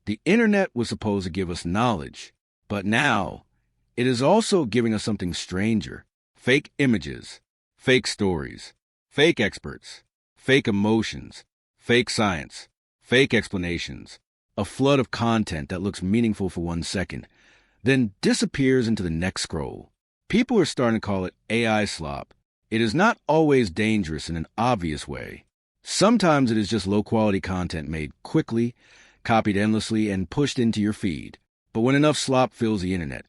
The internet was supposed to give us knowledge, but now it is also giving us something stranger: fake images, fake stories, fake experts, fake emotions, fake science, fake explanations, a flood of content that looks meaningful for 1 second, then disappears into the next scroll. People are starting to call it AI slop. It is not always dangerous in an obvious way. Sometimes it is just low-quality content made quickly, copied endlessly, and pushed into your feed. But when enough slop fills the internet,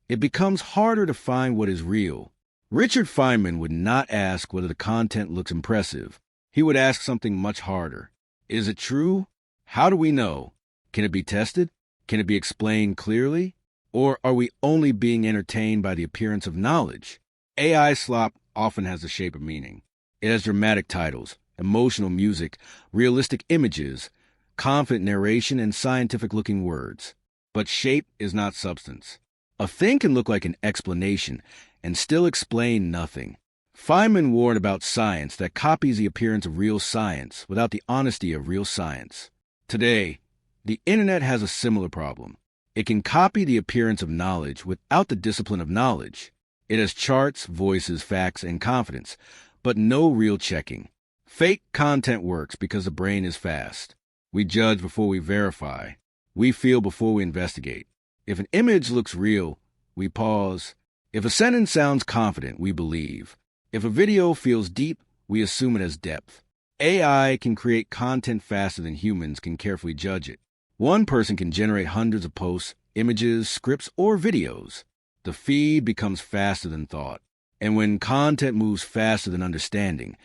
it becomes harder to find what is real. Richard Feynman would not ask whether the content looks impressive. He would ask something much harder. Is it true? How do we know? Can it be tested? Can it be explained clearly? Or are we only being entertained by the appearance of knowledge? AI slop often has the shape of meaning. It has dramatic titles, emotional music, realistic images, confident narration, and scientific-looking words. But shape is not substance. A thing can look like an explanation and still explain nothing. Feynman warned about science that copies the appearance of real science without the honesty of real science. Today, the internet has a similar problem. It can copy the appearance of knowledge without the discipline of knowledge. It has charts, voices, facts, and confidence, but no real checking. Fake content works because the brain is fast. We judge before we verify. We feel before we investigate. If an image looks real, we pause. If a sentence sounds confident, we believe. If a video feels deep, we assume it has depth. AI can create content faster than humans can carefully judge it. One person can generate hundreds of posts, images, scripts, or videos. The feed becomes faster than thought. And when content moves faster than understanding,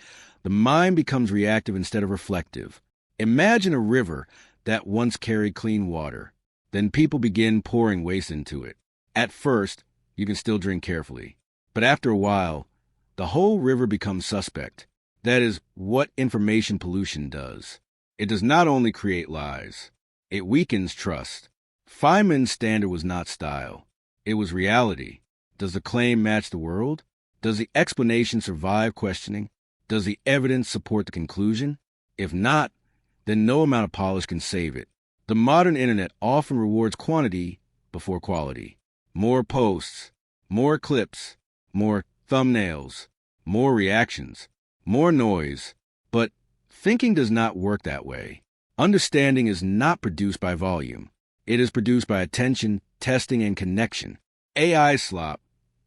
the mind becomes reactive instead of reflective. Imagine a river that once carried clean water. Then people begin pouring waste into it. At first, you can still drink carefully. But after a while, the whole river becomes suspect. That is what information pollution does. It does not only create lies, it weakens trust. Feynman's standard was not style. It was reality. Does the claim match the world? Does the explanation survive questioning? Does the evidence support the conclusion? If not, then no amount of polish can save it. The modern internet often rewards quantity before quality. More posts, more clips, more thumbnails, more reactions, more noise. But thinking does not work that way. Understanding is not produced by volume. It is produced by attention, testing, and connection. AI slop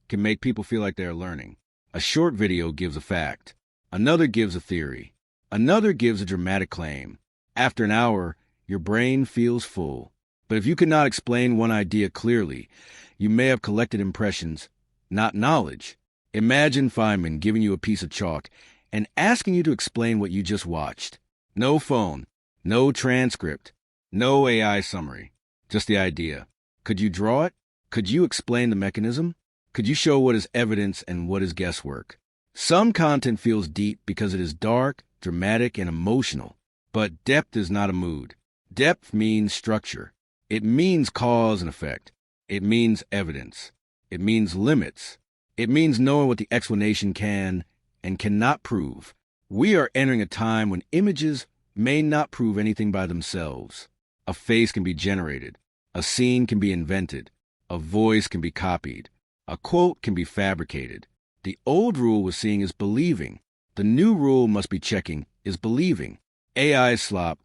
can make people feel like they are learning. A short video gives a fact. Another gives a theory. Another gives a dramatic claim. After an hour, your brain feels full. But if you cannot explain one idea clearly, you may have collected impressions, not knowledge. Imagine Feynman giving you a piece of chalk and asking you to explain what you just watched. No phone, no transcript, no AI summary, just the idea. Could you draw it? Could you explain the mechanism? Could you show what is evidence and what is guesswork? Some content feels deep because it is dark, dramatic, and emotional. But depth is not a mood. Depth means structure. It means cause and effect. It means evidence. It means limits. It means knowing what the explanation can and cannot prove. We are entering a time when images may not prove anything by themselves. A face can be generated. A scene can be invented. A voice can be copied. A quote can be fabricated. The old rule was seeing is believing. The new rule must be checking is believing. AI slop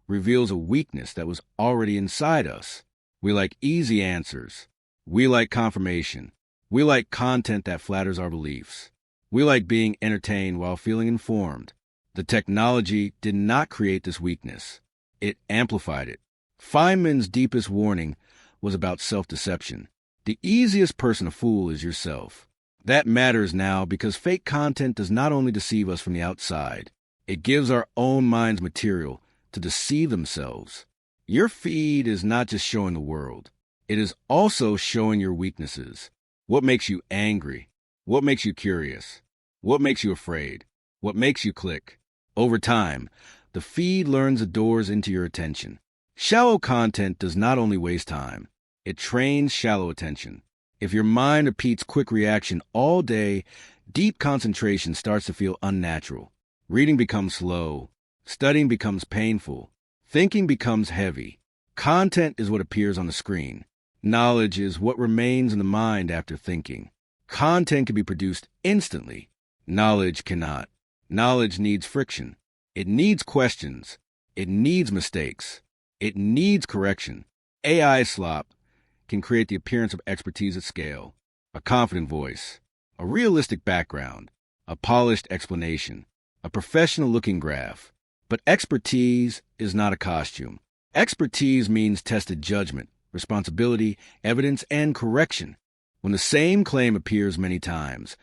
reveals a weakness that was already inside us. We like easy answers. We like confirmation. We like content that flatters our beliefs. We like being entertained while feeling informed. The technology did not create this weakness. It amplified it. Feynman's deepest warning was about self-deception. The easiest person to fool is yourself. That matters now because fake content does not only deceive us from the outside, it gives our own minds material to deceive themselves. Your feed is not just showing the world. It is also showing your weaknesses. What makes you angry? What makes you curious? What makes you afraid? What makes you click? Over time, the feed learns the doors into your attention. Shallow content does not only waste time, it trains shallow attention. If your mind repeats quick reaction all day, deep concentration starts to feel unnatural. Reading becomes slow. Studying becomes painful. Thinking becomes heavy. Content is what appears on the screen. Knowledge is what remains in the mind after thinking. Content can be produced instantly. Knowledge cannot. Knowledge needs friction. It needs questions. It needs mistakes. It needs correction. AI Slop can create the appearance of expertise at scale, a confident voice, a realistic background, a polished explanation, a professional-looking graph. But expertise is not a costume. Expertise means tested judgment, responsibility, evidence, and correction. When the same claim appears many times,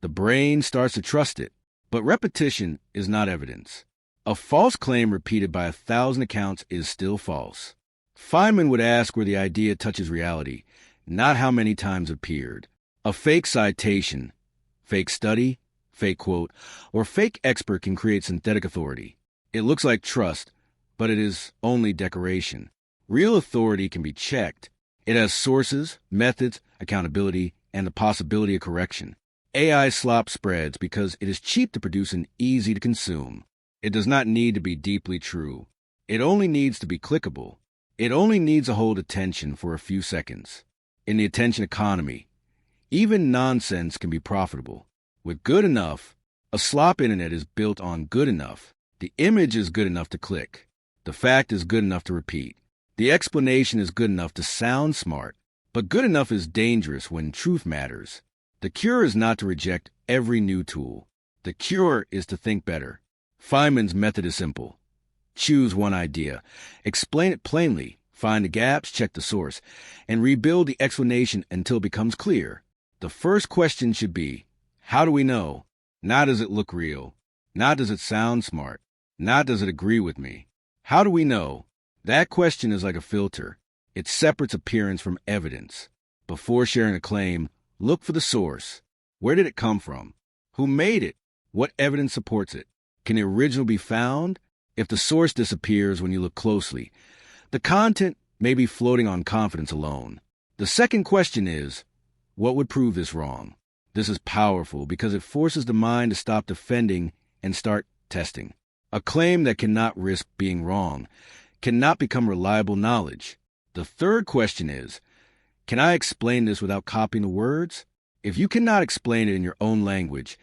the brain starts to trust it. But repetition is not evidence. A false claim repeated by 1,000 accounts is still false. Feynman would ask where the idea touches reality, not how many times it appeared. A fake citation, fake study, fake quote, or fake expert can create synthetic authority. It looks like trust, but it is only decoration. Real authority can be checked. It has sources, methods, accountability, and the possibility of correction. AI Slop spreads because it is cheap to produce and easy to consume. It does not need to be deeply true. It only needs to be clickable. It only needs to hold attention for a few seconds. In the attention economy, even nonsense can be profitable. With good enough, a slop internet is built on good enough. The image is good enough to click. The fact is good enough to repeat. The explanation is good enough to sound smart. But good enough is dangerous when truth matters. The cure is not to reject every new tool. The cure is to think better. Feynman's method is simple. Choose one idea, explain it plainly, find the gaps, check the source, and rebuild the explanation until it becomes clear. The first question should be, how do we know? Not does it look real? Not does it sound smart? Not does it agree with me? How do we know? That question is like a filter. It separates appearance from evidence. Before sharing a claim, look for the source. Where did it come from? Who made it? What evidence supports it? Can the original be found? If the source disappears when you look closely, the content may be floating on confidence alone. The second question is, what would prove this wrong? This is powerful because it forces the mind to stop defending and start testing. A claim that cannot risk being wrong cannot become reliable knowledge. The third question is, can I explain this without copying the words? If you cannot explain it in your own language,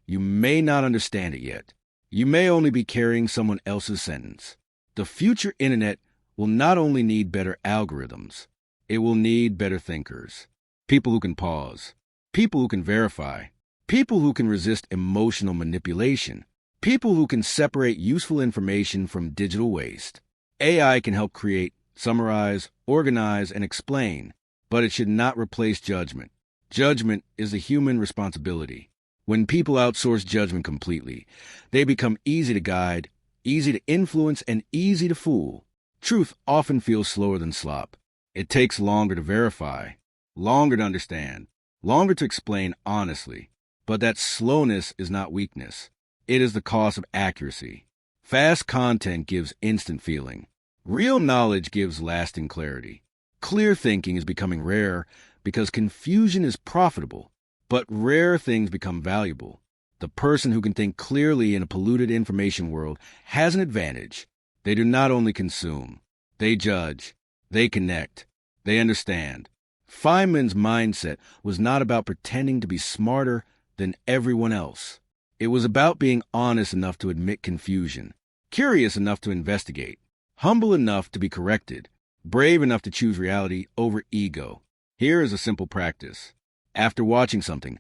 you may not understand it yet. You may only be carrying someone else's sentence. The future internet will not only need better algorithms, it will need better thinkers. People who can pause. People who can verify. People who can resist emotional manipulation. People who can separate useful information from digital waste. AI can help create, summarize, organize, and explain, but it should not replace judgment. Judgment is a human responsibility. When people outsource judgment completely, they become easy to guide, easy to influence, and easy to fool. Truth often feels slower than slop. It takes longer to verify, longer to understand, longer to explain honestly. But that slowness is not weakness. It is the cost of accuracy. Fast content gives instant feeling. Real knowledge gives lasting clarity. Clear thinking is becoming rare because confusion is profitable. But rare things become valuable. The person who can think clearly in a polluted information world has an advantage. They do not only consume, they judge, they connect, they understand. Feynman's mindset was not about pretending to be smarter than everyone else. It was about being honest enough to admit confusion, curious enough to investigate, humble enough to be corrected, brave enough to choose reality over ego. Here is a simple practice. After watching something,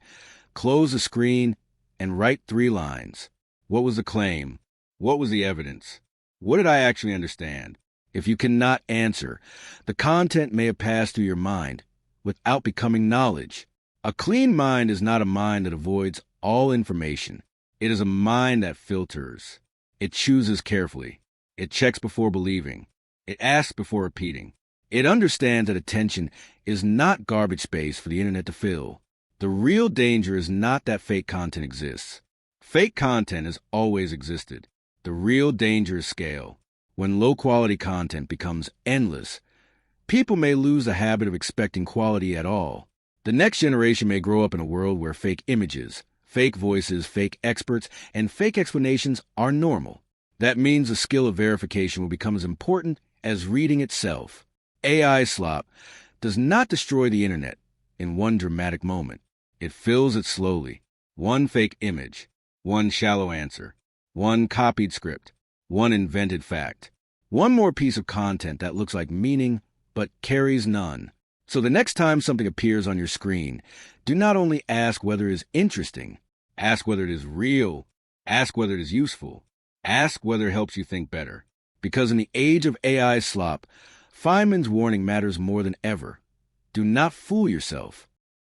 close the screen and write 3 lines. What was the claim? What was the evidence? What did I actually understand? If you cannot answer, the content may have passed through your mind without becoming knowledge. A clean mind is not a mind that avoids all information. It is a mind that filters. It chooses carefully. It checks before believing. It asks before repeating. It understands that attention is not garbage space for the internet to fill. The real danger is not that fake content exists. Fake content has always existed. The real danger is scale. When low-quality content becomes endless, people may lose the habit of expecting quality at all. The next generation may grow up in a world where fake images, fake voices, fake experts, and fake explanations are normal. That means the skill of verification will become as important as reading itself. AI slop does not destroy the internet in one dramatic moment. It fills it slowly. One fake image, one shallow answer, one copied script, one invented fact, one more piece of content that looks like meaning but carries none. So the next time something appears on your screen, do not only ask whether it is interesting, ask whether it is real, ask whether it is useful, ask whether it helps you think better. Because in the age of AI slop, Feynman's warning matters more than ever. Do not fool yourself.